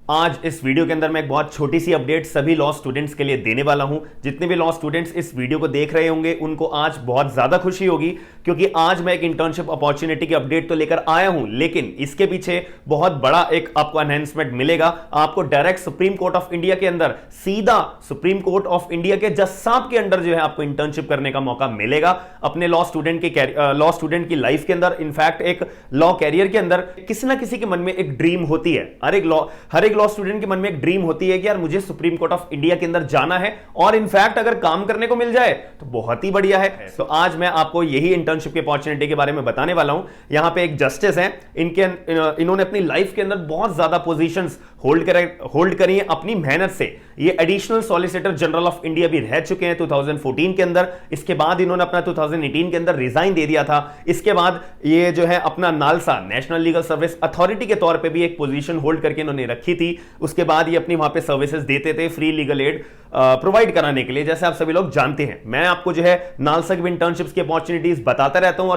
आज इस वीडियो के अंदर मैं एक बहुत छोटी सी अपडेट सभी लॉ स्टूडेंट्स के लिए देने वाला हूं। जितने भी लॉ स्टूडेंट्स इस वीडियो को देख रहे होंगे उनको आज बहुत ज्यादा खुशी होगी, क्योंकि आज मैं एक इंटर्नशिप अपॉर्चुनिटी की अपडेट तो लेकर आया हूं, लेकिन इसके पीछे बहुत बड़ा एक आपको एनहांसमेंट मिलेगा। आपको direct supreme Court of India के अंदर, सीधा सुप्रीम कोर्ट ऑफ इंडिया के जज साहब के अंदर जो है आपको इंटर्नशिप करने का मौका मिलेगा अपने लॉ स्टूडेंट की लाइफ के अंदर। इनफैक्ट एक लॉ कैरियर के अंदर किसी ना किसी के मन में एक ड्रीम होती है। हर एक लॉ स्टूडेंट के मन में एक ड्रीम होती है कि यार मुझे सुप्रीम कोर्ट ऑफ इंडिया के अंदर जाना है, और इनफैक्ट अगर काम करने को मिल जाए तो बहुत ही बढ़िया है। तो आज मैं आपको यही इंटर्नशिप की अपॉर्चुनिटी के बारे में बताने वाला हूं। यहां पे एक जस्टिस हैं, इन्होंने अपनी लाइफ के अंदर बहुत ज्यादा पोजीशंस होल्ड करी है अपनी मेहनत से। ये additional solicitor general of India भी रह चुके हैं 2014 के अंदर। इसके बाद इन्होंने अपना 2018 के अंदर रिजाइन दे दिया था। इसके बाद ये जो है अपना NALSA national legal service authority के तौर पे भी एक पोजीशन होल्ड करके इन्होंने रखी थी। उसके बाद ये अपनी वहां पे सर्विसेज देते थे फ्री लीगल एड प्रोवाइड कराने के लिए, जैसे आप सभी लोग जानते हैं। मैं आपको जो है नालसा की इंटर्नशिप्स की अपॉर्चुनिटीज बताता रहता हूं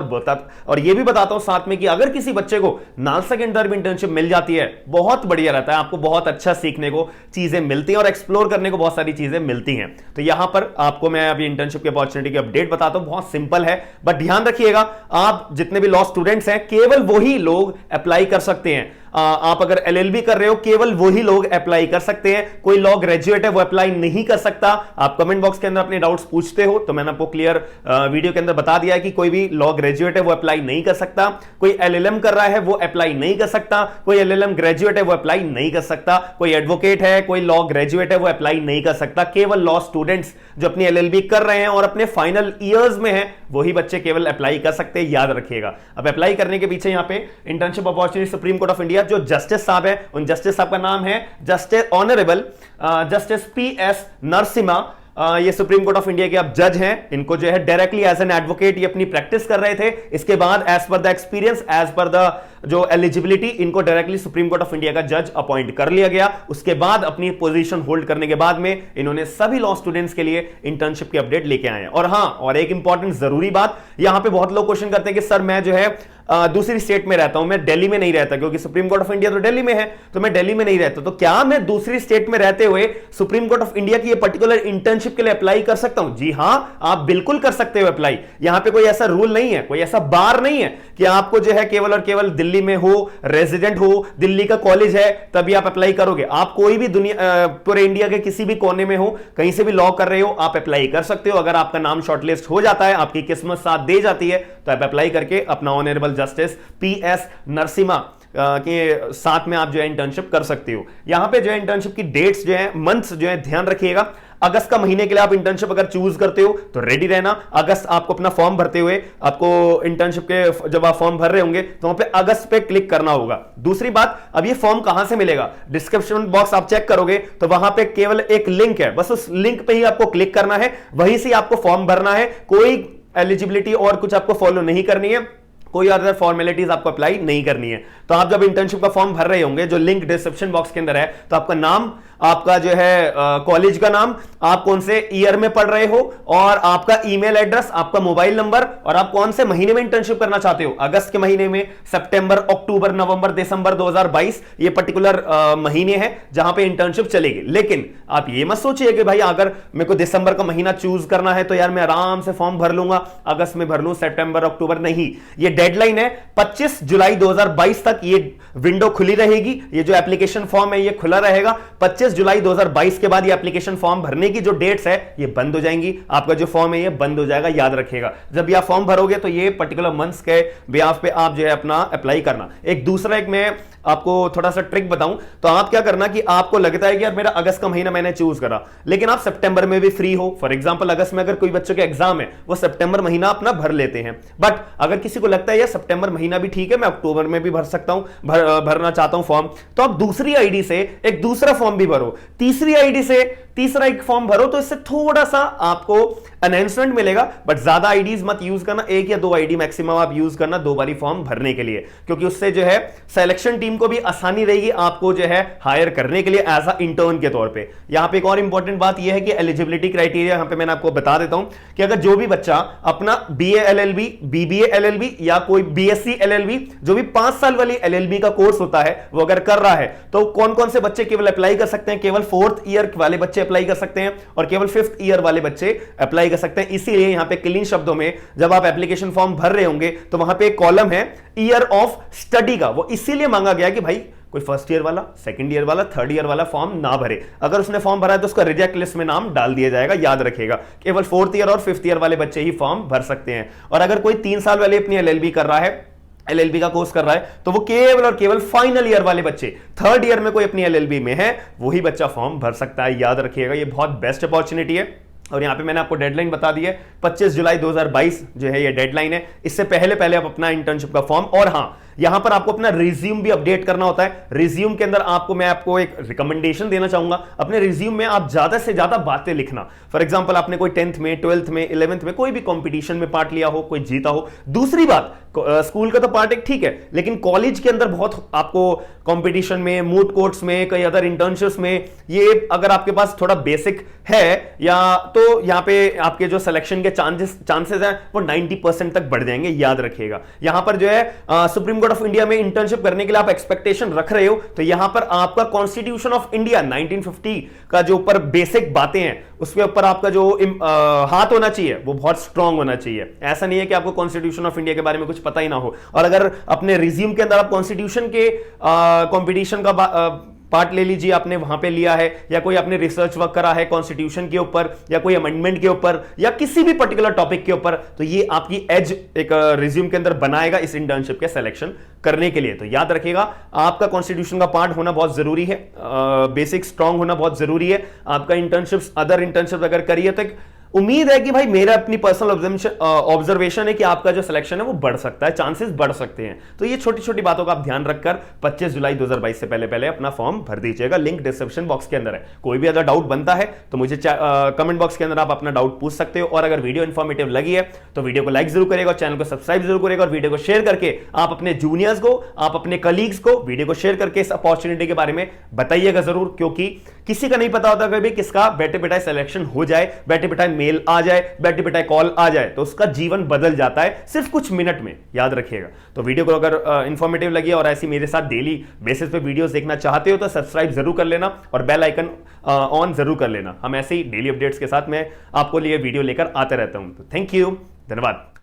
और ये भी बताता हूं साथ में कि अगर किसी बच्चे को नालसा के अंदर भी इंटर्नशिप मिल जाती है बहुत बढ़िया रहता है, आपको बहुत अच्छा सीखने को चीजें मिलती हैं और एक्सप्लोर करने को बहुत सारी चीजें मिलती हैं। तो यहां पर आपको मैं अभी इंटर्नशिप की अपॉर्चुनिटी की अपडेट बताता हूं। बहुत सिंपल है, बट ध्यान रखिएगा आप जितने भी लॉ स्टूडेंट्स हैं केवल वही लोग अप्लाई कर सकते हैं। आप अगर एलएलबी कर रहे हो केवल वही लोग अप्लाई कर सकते हैं। कोई लॉ ग्रेजुएट है वो अप्लाई नहीं कर सकता। आप कमेंट बॉक्स के अंदर अपने डाउट्स पूछते हो तो मैंने आपको क्लियर वीडियो के अंदर बता दिया है कि कोई भी लॉ ग्रेजुएट है वो अप्लाई नहीं कर सकता। कोई एलएलएम कर रहा है वो अप्लाई नहीं कर सकता। कोई एलएलएम ग्रेजुएट है वो अप्लाई नहीं कर सकता। कोई एडवोकेट है, कोई लॉ ग्रेजुएट है वो अप्लाई नहीं कर सकता। केवल लॉ स्टूडेंट्स जो अपनी एलएलबी कर रहे हैं और अपने फाइनल ईयर्स में हैं वही बच्चे केवल अप्लाई कर सकते हैं, याद रखिएगा। अब अप्लाई करने के पीछे यहां पे internship opportunity supreme Court of India जो जस्टिस साहब है, उन जस्टिस साहब का नाम है justice honourable justice PS Narasimha. ये सुप्रीम कोर्ट ऑफ इंडिया के अब जज हैं। इनको जो है डायरेक्टली एज एन एडवोकेट ये अपनी प्रैक्टिस कर रहे थे। इसके बाद as per the experience, as per the जो एलिजिबिलिटी, इनको directly Supreme Court of India का जज अपॉइंट कर लिया गया। उसके बाद अपनी पोजीशन होल्ड करने के बाद में इन्होंने सभी लॉ स्टूडेंट्स के लिए इंटर्नशिप की अपडेट लेके आए हैं। और हां, और एक इंपॉर्टेंट जरूरी बात, यहां पे बहुत लोग क्वेश्चन करते हैं कि सर मैं जो है दूसरी स्टेट में रहता हूं, मैं दिल्ली में नहीं रहता, क्योंकि सुप्रीम कोर्ट ऑफ इंडिया तो दिल्ली में है, तो मैं दिल्ली में नहीं रहता, तो क्या मैं दूसरी स्टेट में रहते हुए सुप्रीम कोर्ट ऑफ इंडिया की ये पर्टिकुलर इंटर्नशिप के लिए अप्लाई कर सकता हूं? जी हां, आप बिल्कुल कर सकते हो अप्लाई। यहां पे कोई ऐसा रूल नहीं है, कोई ऐसा बार नहीं है कि आपको जो है केवल और केवल दिल्ली में हो, रेजिडेंट हो, दिल्ली का कॉलेज है तभी आप अप्लाई करोगे। आप कोई भी दुनिया पूरे इंडिया के किसी भी कोने में हो, कहीं से भी लॉ कर रहे हो, आप अप्लाई कर सकते हो। अगर आपका नाम शॉर्टलिस्ट हो जाता है, आपकी किस्मत साथ दे जाती है, तो आप अप्लाई करके अपना ऑनरेबल जस्टिस पीएस नरसिम्हा के साथ में आप जो है इंटर्नशिप कर सकते हो। यहां पे जो है इंटर्नशिप की डेट्स जो है, मंथ्स जो है, ध्यान रखिएगा। अगस्त का महीने के लिए आप इंटर्नशिप अगर चूज करते हो तो रेडी रहना। अगस्त आपको अपना फॉर्म भरते हुए, आपको इंटर्नशिप के जब आप फॉर्म भर रहे होंगे तो वहां पे अगस्त पे क्लिक करना होगा। दूसरी बात, अब ये फॉर्म कहां से मिलेगा? डिस्क्रिप्शन बॉक्स आप चेक करोगे तो वहां पे केवल एक लिंक है, बस उस लिंक पे ही आपको क्लिक करना है, वहीं से आपको फॉर्म भरना है। कोई एलिजिबिलिटी और कुछ आपको फॉलो नहीं करनी है, कोई अदर फॉर्मेलिटीज आपको अप्लाई नहीं करनी है। तो आप जब इंटर्नशिप का फॉर्म भर रहे होंगे, जो लिंक डिस्क्रिप्शन बॉक्स के अंदर है, तो आपका नाम, आपका जो है कॉलेज का नाम, आप कौन से ईयर में पढ़ रहे हो, और आपका ईमेल एड्रेस, आपका मोबाइल नंबर, और आप कौन से महीने में इंटर्नशिप करना चाहते हो। अगस्त के महीने में, सितंबर, अक्टूबर, नवंबर, दिसंबर 2022 ये पर्टिकुलर महीने हैं जहां पे इंटर्नशिप चलेगी। लेकिन आप ये मत सोचिए कि भाई अगर मेरे को दिसंबर का महीना चूज करना है तो यार मैं आराम से फॉर्म भर लूंगा, अगस्त में भर लूं, सितंबर, अक्टूबर नहीं। ये डेडलाइन है 25 जुलाई 2022 तक ये विंडो खुली रहेगी। ये जो एप्लीकेशन फॉर्म है ये खुला रहेगा। 25 जुलाई 2022 के बाद ये एप्लीकेशन फॉर्म भरने की जो डेट्स है ये बंद हो जाएंगी। आपका जो फॉर्म है ये बंद हो जाएगा, याद रखिएगा। जब भी आप फॉर्म भरोगे तो ये पर्टिकुलर मंथ्स के बिहाफ पे आप जो है अपना अप्लाई करना। एक दूसरा, एक मैं आपको थोड़ा सा ट्रिक बताऊं, तो आप क्या करना कि आपको लगता है कि यार मेरा अगस्त का महीना मैंने चूज करा, लेकिन आप सितंबर में भी फ्री हो। फॉर एग्जांपल अगस्त में अगर कोई बच्चों के एग्जाम है वो सितंबर महीना अपना भर लेते हैं। बट अगर किसी को लगता है यार सितंबर महीना भी ठीक है, मैं अक्टूबर में भी भर सकता हूं, भरना चाहता हूं फॉर्म, तो आप दूसरी आईडी से एक दूसरा फॉर्म भी भरो, तीसरी आईडी से तीसरा एक फॉर्म भरो, तो इससे थोड़ा सा आपको अनाउंसमेंट मिलेगा, बट ज्यादा आईडीज मत यूज करना, 1 या 2 आईडी मैक्सिमम आप यूज करना 2 बारी फॉर्म भरने के लिए, क्योंकि उससे जो है सिलेक्शन टीम को भी आसानी रहेगी आपको जो है हायर करने के लिए एज अ इंटर्न के तौर पे। यहां पे एक और इंपॉर्टेंट बात यह है कि एलिजिबिलिटी क्राइटेरिया यहां पे मैंने आपको बता देता हूं कि अगर जो भी बच्चा अपना बीए एलएलबी, बीबीए एलएलबी या कोई बीएससी एलएलबी, जो भी 5 साल वाली एलएलबी का कोर्स होता है, वो अगर कर रहा है, तो कौन कौन से बच्चे केवल अप्लाई कर सकते हैं? केवल 4th ईयर वाले बच्चे अप्लाई कर सकते हैं और केवल 5th ईयर वाले बच्चे अप्लाई कर सकते हैं। इसीलिए यहां पे क्लीन शब्दों में जब आप एप्लीकेशन फॉर्म भर रहे होंगे तो वहां पे एक कॉलम है ईयर ऑफ स्टडी का, वो इसीलिए मांगा गया कि भाई कोई फर्स्ट ईयर वाला, सेकंड ईयर वाला, थर्ड ईयर वाला फॉर्म ना भरे। अगर उसने फॉर्म भरा है तो उसका रिजेक्ट लिस्ट में नाम डाल दिया जाएगा, याद रखिएगा। केवल 4th ईयर और 5th ईयर वाले बच्चे ही फॉर्म भर सकते हैं। और अगर कोई 3 साल वाले अपनी एलएलबी कर रहा है, एलएलबी का कोर्स कर रहा है, तो वो केवल और केवल फाइनल ईयर वाले बच्चे, 3rd ईयर में कोई अपनी एलएलबी में है, वही बच्चा फॉर्म भर सकता है, याद रखिएगा। ये बहुत बेस्ट अपॉर्चुनिटी है। और यहां पे मैंने आपको डेडलाइन बता दी है, 25 जुलाई 2022 जो है ये डेडलाइन है। इससे पहले आप अपना इंटर्नशिप का फॉर्म, और हां यहां पर आपको अपना रिज्यूम भी अपडेट करना होता है। रिज्यूम के अंदर मैं आपको एक रिकमेंडेशन देना चाहूंगा, अपने रिज्यूम में आप ज्यादा से ज्यादा बातें लिखना। फॉर एग्जांपल आपने कोई 10th में, 12th में, 11th में कोई भी कंपटीशन में पार्ट लिया हो, कोई जीता हो। दूसरी बात, स्कूल का तो पार्ट एक ठीक है, लेकिन कॉलेज के अंदर बहुत आपको कंपटीशन में, मूड कोर्ट्स में, कई अदर इंटर्नशिप्स में, ये अगर आपके पास थोड़ा बेसिक है या तो यहां पे आपके जो सिलेक्शन के चांसेस हैं वो 90% तक बढ़ जाएंगे, याद रखिएगा। यहां पर जो है सुप्रीम कोर्ट ऑफ इंडिया में इंटर्नशिप करने के लिए आप एक्सपेक्टेशन रख रहे हो, तो यहां पर आपका कॉन्स्टिट्यूशन ऑफ इंडिया 1950 का जो ऊपर बेसिक बातें हैं उसके ऊपर आपका जो हाथ होना चाहिए वो बहुत स्ट्रांग होना चाहिए। ऐसा नहीं है कि आपको कॉन्स्टिट्यूशन ऑफ इंडिया के बारे में कुछ पता ही ना हो। और अगर अपने रिज्यूम के अंदर आप कॉन्स्टिट्यूशन के कंपटीशन का पार्ट ले लीजिए, आपने वहां पे लिया है, या कोई आपने रिसर्च वर्क करा है कॉन्स्टिट्यूशन के ऊपर या कोई अमेंडमेंट के ऊपर या किसी भी पर्टिकुलर टॉपिक के ऊपर, तो ये आपकी एज एक रिज्यूम के अंदर बनाएगा इस इंटर्नशिप के सिलेक्शन करने के लिए। तो याद रखिएगा आपका कॉन्स्टिट्यूशन का पार्ट होना बहुत जरूरी है, बेसिक स्ट्रांग होना बहुत जरूरी है। आपका इंटर्नशिप्स, अदर इंटर्नशिप अगर करिए तो उम्मीद है कि भाई, मेरा अपनी पर्सनल ऑब्जर्वेशन है कि आपका जो सिलेक्शन है वो बढ़ सकता है, चांसेस बढ़ सकते हैं। तो ये छोटी छोटी बातों का आप ध्यान रखकर 25 जुलाई 2022 से पहले अपना फॉर्म भर दीजिएगा। लिंक डिस्क्रिप्शन बॉक्स के अंदर है। कोई भी अगर डाउट बनता है तो मुझे कमेंट बॉक्स के अंदर आप अपना डाउट पूछ सकते हो। और अगर वीडियो इन्फॉर्मेटिव लगी है तो वीडियो को लाइक जरूर करेगा, चैनल को सब्सक्राइब जरूर करेगा, और वीडियो को शेयर करके आप अपने जूनियर्स को, आप अपने कलीग्स को वीडियो को शेयर करके इस अपॉर्चुनिटी के बारे में बताइएगा जरूर, क्योंकि किसी का नहीं पता होता कभी किसका बैठे बैठाए सिलेक्शन हो जाए, बैठे बैठाए मेल आ जाए, बैठे बैठाए कॉल आ जाए, तो उसका जीवन बदल जाता है सिर्फ कुछ मिनट में, याद रखिएगा। तो वीडियो को अगर इंफॉर्मेटिव लगी और ऐसी मेरे साथ डेली बेसिस पे वीडियोस देखना चाहते हो तो सब्सक्राइब जरूर कर लेना और बेल आइकन ऑन जरूर कर लेना। हम ऐसे ही डेली अपडेट्स के साथ मैं आपको लिए वीडियो लेकर आते रहता हूं। तो थैंक यू, धन्यवाद।